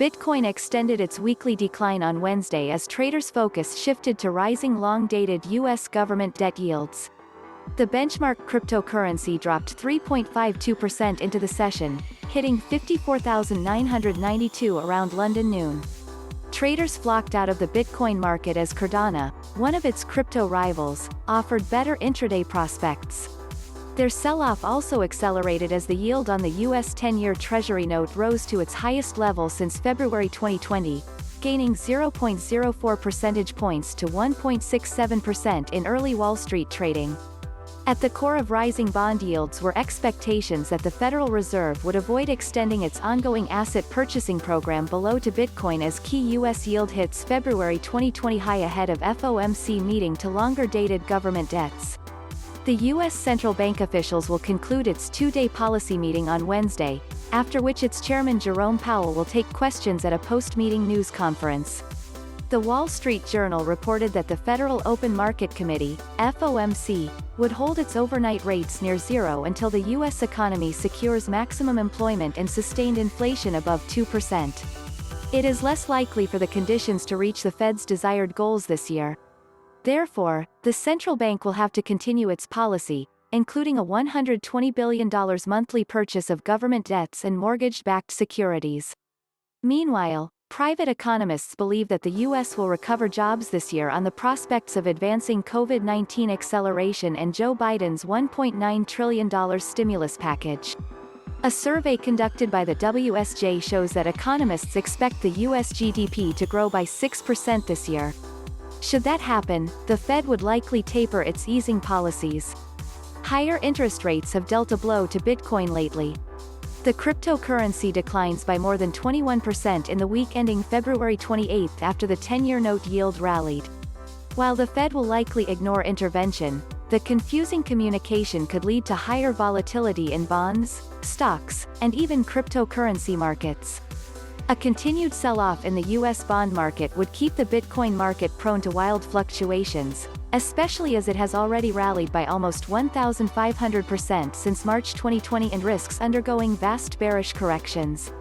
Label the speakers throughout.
Speaker 1: Bitcoin extended its weekly decline on Wednesday as traders' focus shifted to rising long-dated U.S. government debt yields. The benchmark cryptocurrency dropped 3.52% into the session, hitting 54,992 around London noon. Traders flocked out of the Bitcoin market as Cardano, one of its crypto rivals, offered better intraday prospects. Their sell-off also accelerated as the yield on the U.S. 10-year Treasury note rose to its highest level since February 2020, gaining 0.04 percentage points to 1.67% in early Wall Street trading. At the core of rising bond yields were expectations that the Federal Reserve would avoid extending its ongoing asset purchasing program below to Bitcoin as key U.S. yield hits February 2020 high ahead of FOMC meeting to longer-dated government debts. The U.S. central bank officials will conclude its two-day policy meeting on Wednesday, after which its chairman Jerome Powell will take questions at a post-meeting news conference. The Wall Street Journal reported that the Federal Open Market Committee, FOMC, would hold its overnight rates near zero until the U.S. economy secures maximum employment and sustained inflation above 2%. It is less likely for the conditions to reach the Fed's desired goals this year. Therefore, the central bank will have to continue its policy, including a $120 billion monthly purchase of government debts and mortgage-backed securities. Meanwhile, private economists believe that the U.S. will recover jobs this year on the prospects of advancing COVID-19 acceleration and Joe Biden's $1.9 trillion stimulus package. A survey conducted by the WSJ shows that economists expect the U.S. GDP to grow by 6% this year. Should that happen, the Fed would likely taper its easing policies. Higher interest rates have dealt a blow to Bitcoin lately. The cryptocurrency declines by more than 21% in the week ending February 28 after the 10-year note yield rallied. While the Fed will likely ignore intervention, the confusing communication could lead to higher volatility in bonds, stocks, and even cryptocurrency markets. A continued sell-off in the U.S. bond market would keep the Bitcoin market prone to wild fluctuations, especially as it has already rallied by almost 1,500% since March 2020 and risks undergoing vast bearish corrections.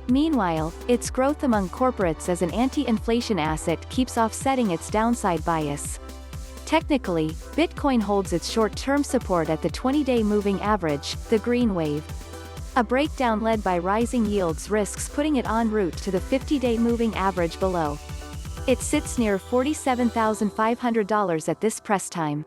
Speaker 1: Meanwhile, its growth among corporates as an anti-inflation asset keeps offsetting its downside bias. Technically, Bitcoin holds its short-term support at the 20-day moving average, the green wave. A breakdown led by rising yields risks putting it en route to the 50-day moving average below. It sits near $47,500 at this press time.